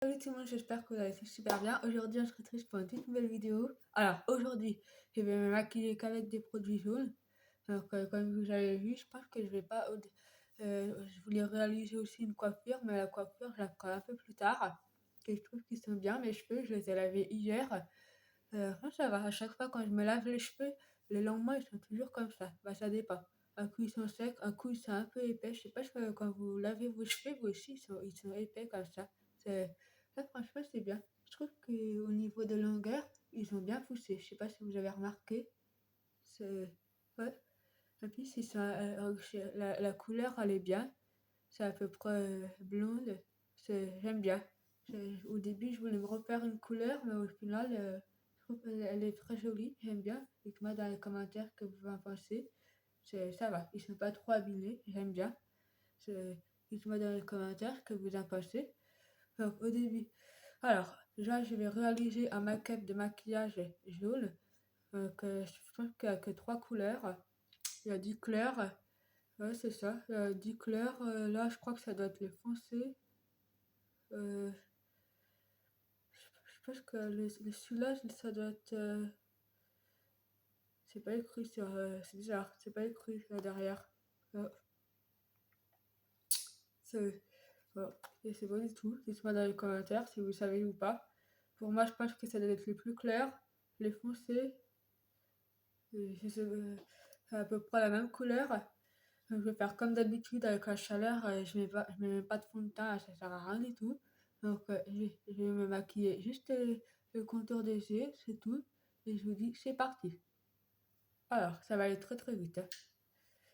Salut tout le monde, j'espère que vous allez tous super bien. Aujourd'hui, on se retrouve pour une toute nouvelle vidéo. Alors, aujourd'hui, je vais me maquiller qu'avec des produits jaunes. Donc, comme vous avez vu, je pense que je vais pas... je voulais réaliser aussi une coiffure, mais la coiffure, je la ferai un peu plus tard. Et je trouve qu'ils sont bien, mes cheveux, je les ai lavés hier. Franchement, ça va, à chaque fois quand je me lave les cheveux, le lendemain, ils sont toujours comme ça. Bah, ça dépend. Un coup, ils sont secs, un coup, ils sont un peu épais. Je sais pas, quand vous lavez vos cheveux, vous aussi, ils sont épais comme ça. C'est... Là, franchement, c'est bien. Je trouve qu'au niveau de longueur, ils ont bien poussé. Je sais pas si vous avez remarqué. C'est... Ouais. Et puis, c'est ça, la couleur, elle est bien. C'est à peu près blonde. J'aime bien. Au début, je voulais me refaire une couleur, mais au final, je trouve qu'elle est très jolie. J'aime bien. Dites-moi dans les commentaires que vous en pensez. Ça va. Ils sont pas trop abîmés. J'aime bien. Dites-moi dans les commentaires ce que vous en pensez. Donc, au début, alors, déjà, je vais réaliser un make-up de maquillage jaune. Je pense qu'il n'y a que trois couleurs. Il y a 10 couleurs. Ouais, c'est ça. Il y a 10 couleurs. Là, je crois que ça doit être le foncé. Euh, je pense que celui-là, ça doit être. C'est pas écrit sur. C'est bizarre. C'est pas écrit là derrière. Euh, c'est voilà. Et c'est pas du tout. Dites-moi dans les commentaires si vous savez ou pas. Pour moi, je pense que ça doit être les plus clairs, les foncés. C'est à peu près la même couleur. Donc, je vais faire comme d'habitude avec la chaleur. Je mets même pas de fond de teint, ça sert à rien du tout. Donc, je vais me maquiller juste le contour des yeux, c'est tout. Et je vous dis, c'est parti. Alors, ça va aller très très vite, hein.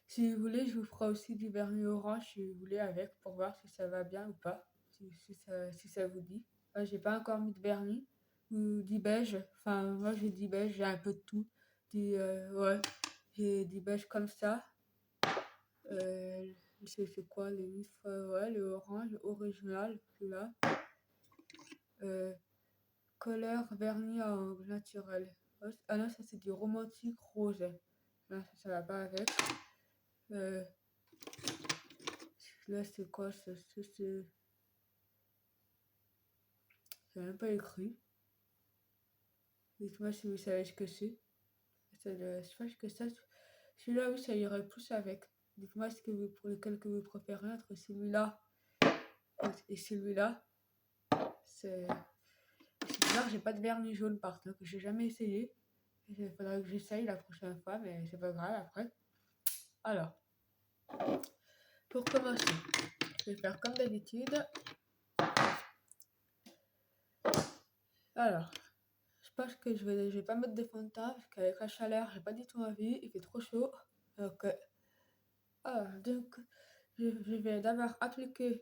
Si vous voulez, je vous ferai aussi du vernis orange si vous voulez avec pour voir si ça va bien ou pas. Si ça vous dit. J'ai pas encore mis de vernis ou du beige. Enfin, moi j'ai du beige, j'ai un peu de tout. Ouais, j'ai du beige comme ça. Euh, c'est quoi le vif, ouais, le orange original, celui-là. Euh, Couleur vernis à ongles naturel. Ah non, ça c'est du romantique rose. Non, ça va pas avec. Euh, Là c'est quoi ça? C'est même pas écrit. Dites-moi si vous savez ce que c'est. Je pense que ça, celui-là oui, ça irait plus avec. Dites-moi pour lequel que vous préférez entre celui-là et celui-là. C'est bizarre, j'ai pas de vernis jaune par contre, que j'ai jamais essayé. Il faudrait que j'essaye la prochaine fois, mais c'est pas grave après. Alors, pour commencer, je vais faire comme d'habitude. Alors, je pense que je vais pas mettre de fond de teint parce qu'avec la chaleur, j'ai pas du tout envie, il fait trop chaud. Donc, donc je vais d'abord appliquer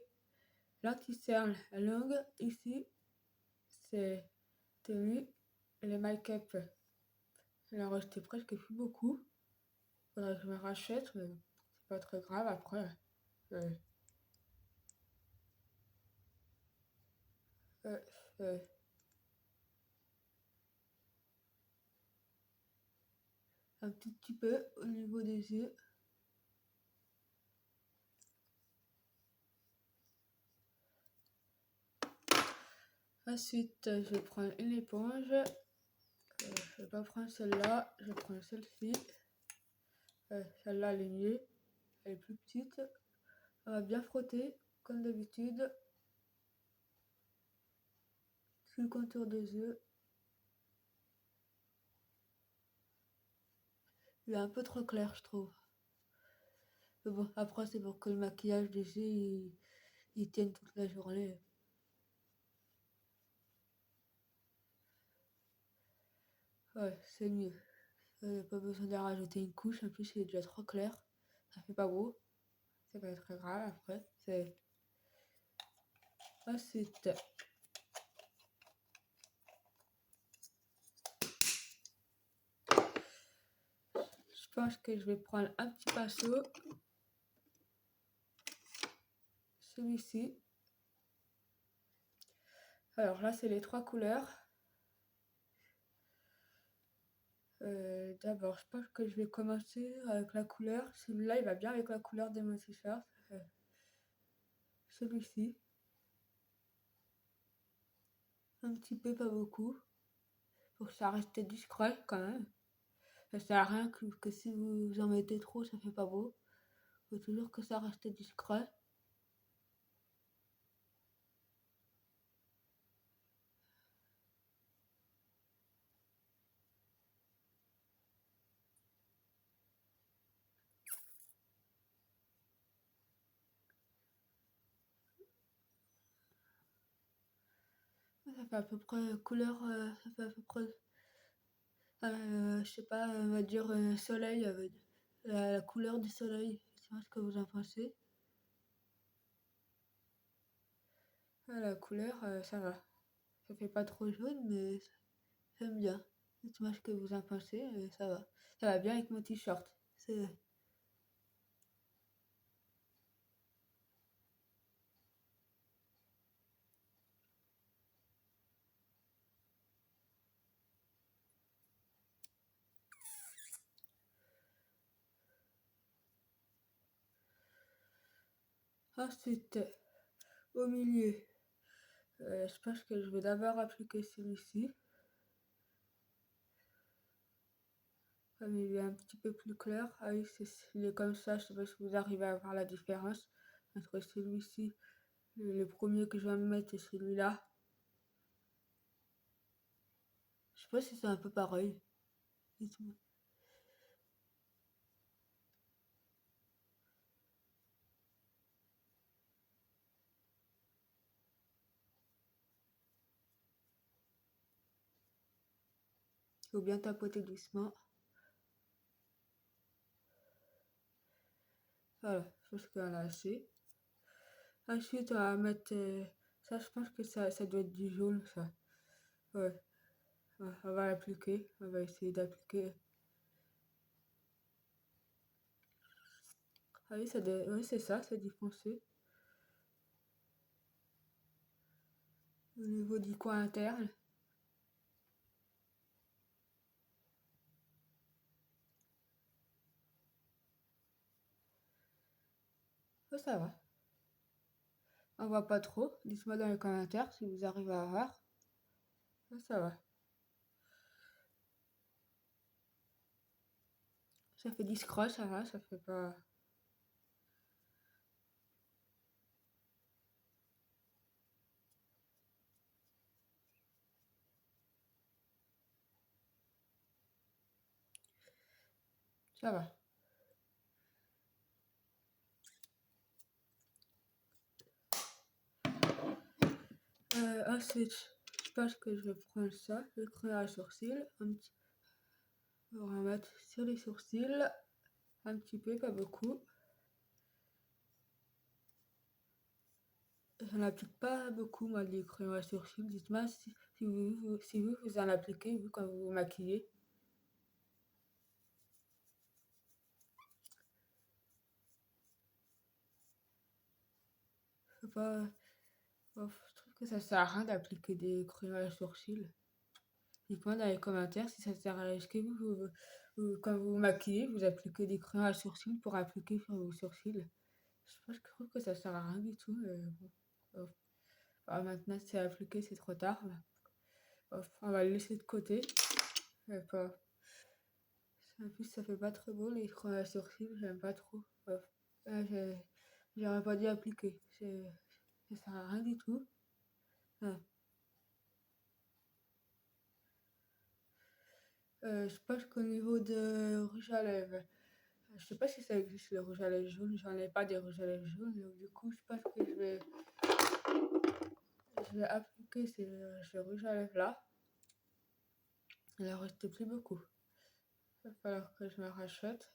l'anti-cerne longue ici. C'est tenu. Le make-up, il en restait presque plus beaucoup. Faudrait que je me rachète, mais c'est pas très grave après. Euh, euh, euh, un tout petit peu au niveau des yeux. Ensuite, je vais prendre une éponge. Je vais pas prendre celle-là, je vais prendre celle-ci. Celle-là, elle est mieux. Elle est plus petite. On va bien frotter, comme d'habitude, sur le contour des yeux. Il est un peu trop clair, je trouve. Mais bon, après, c'est pour que le maquillage des yeux, il tienne toute la journée. Ouais, c'est mieux. Pas besoin de rajouter une couche, en plus, il est déjà trop clair. Ça fait pas beau. C'est pas très grave après. Ensuite, je pense que je vais prendre un petit pinceau. Celui-ci. Alors là, c'est les trois couleurs. D'abord, je pense que je vais commencer avec la couleur. Celui-là, il va bien avec la couleur de mon t-shirt. Celui-ci. un petit peu, pas beaucoup, pour que ça reste discret quand même. Ça sert à rien que si vous en mettez trop, ça fait pas beau. Faut toujours que ça reste discret. Ça fait à peu près couleur, ça fait à peu près, je sais pas, on va dire soleil, avec la couleur du soleil. Je sais pas ce que vous en pensez. La couleur, ça va. Ça fait pas trop jaune, mais j'aime bien. Dites-moi ce que vous en pensez, ça va. Ça va bien avec mon t-shirt. C'est... Ensuite, au milieu, je pense que je vais d'abord appliquer celui-ci. Comme il est un petit peu plus clair. Ah oui, il est comme ça. Je sais pas si vous arrivez à voir la différence entre celui-ci, le premier que je vais me mettre, et celui-là. Je sais pas si c'est un peu pareil. Dites-moi. Il faut bien tapoter doucement. Voilà, je pense qu'on a assez. Ensuite, on va mettre... ça, je pense que ça doit être du jaune, ça. Ouais, on va l'appliquer. On va essayer d'appliquer. Ah oui, oui, c'est ça, c'est du foncé. Au niveau du coin interne. Oh, ça va. On voit pas trop. Dites-moi dans les commentaires si vous arrivez à voir. Oh, ça va. Ça fait discret, ça va, ça fait pas... Ça va. Ensuite, je pense que je vais prendre ça, le crayon à sourcils. On va mettre sur les sourcils. Un petit peu, pas beaucoup. J'en applique pas beaucoup, moi, les crayons à sourcils. Dites-moi si vous en appliquez, vous, quand vous vous maquillez. Faut pas... Oh, je trouve que ça sert à rien d'appliquer des crayons à sourcils. Dites-moi dans les commentaires si ça sert à... Est-ce que quand vous vous maquillez, vous appliquez des crayons à sourcils pour appliquer sur vos sourcils? Je trouve que ça sert à rien du tout. Bon. Oh. Ah, maintenant, c'est appliqué, c'est trop tard. Oh, on va le laisser de côté. Pas... En plus, ça fait pas très beau les crayons à sourcils, j'aime pas trop. Oh. J'aurais pas dû appliquer. Ça sert à rien du tout. Ah. Je pense qu'au niveau de rouge à lèvres, je sais pas si ça existe le rouge à lèvres jaune, j'en ai pas des rouges à lèvres jaunes, donc du coup je pense que je vais appliquer ce rouge à lèvres là. Il en reste plus beaucoup. Il va falloir que je me rachète.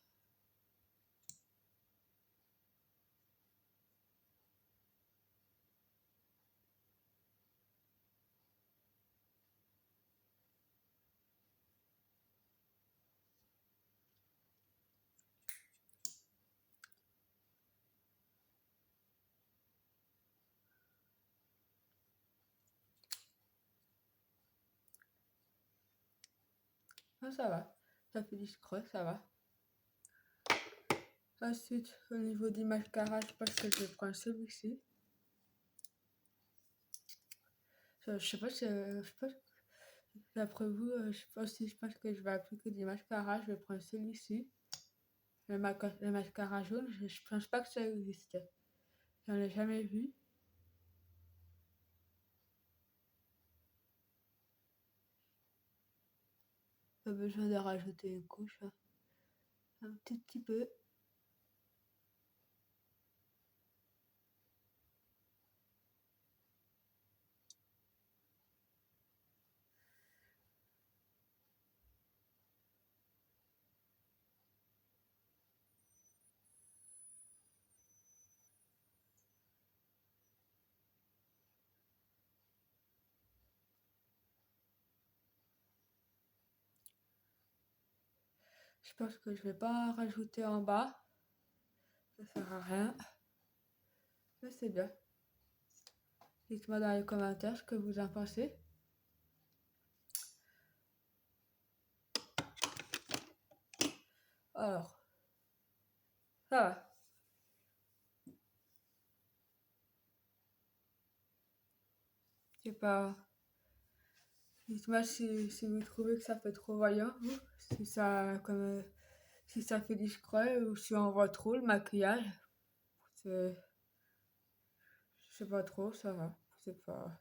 Ah, ça va, ça fait discret, ça va. Ensuite, au niveau du mascara, je pense que je vais prendre celui-ci. Je sais pas si, je sais pas, d'après vous, je sais pas si je pense que je vais appliquer des mascaras, je vais prendre celui-ci. Le mascara jaune, je pense pas que ça existe. J'en ai jamais vu. Pas besoin de rajouter une couche, hein. Un tout petit peu. Je pense que je vais pas rajouter en bas. Ça sert à rien. Mais c'est bien. Dites-moi dans les commentaires ce que vous en pensez. Alors, ça va. C'est pas. Dites-moi si vous trouvez que ça fait trop voyant, vous. Si ça, si ça fait discret ou si on voit trop le maquillage. C'est- Je sais pas trop, ça va. C'est pas.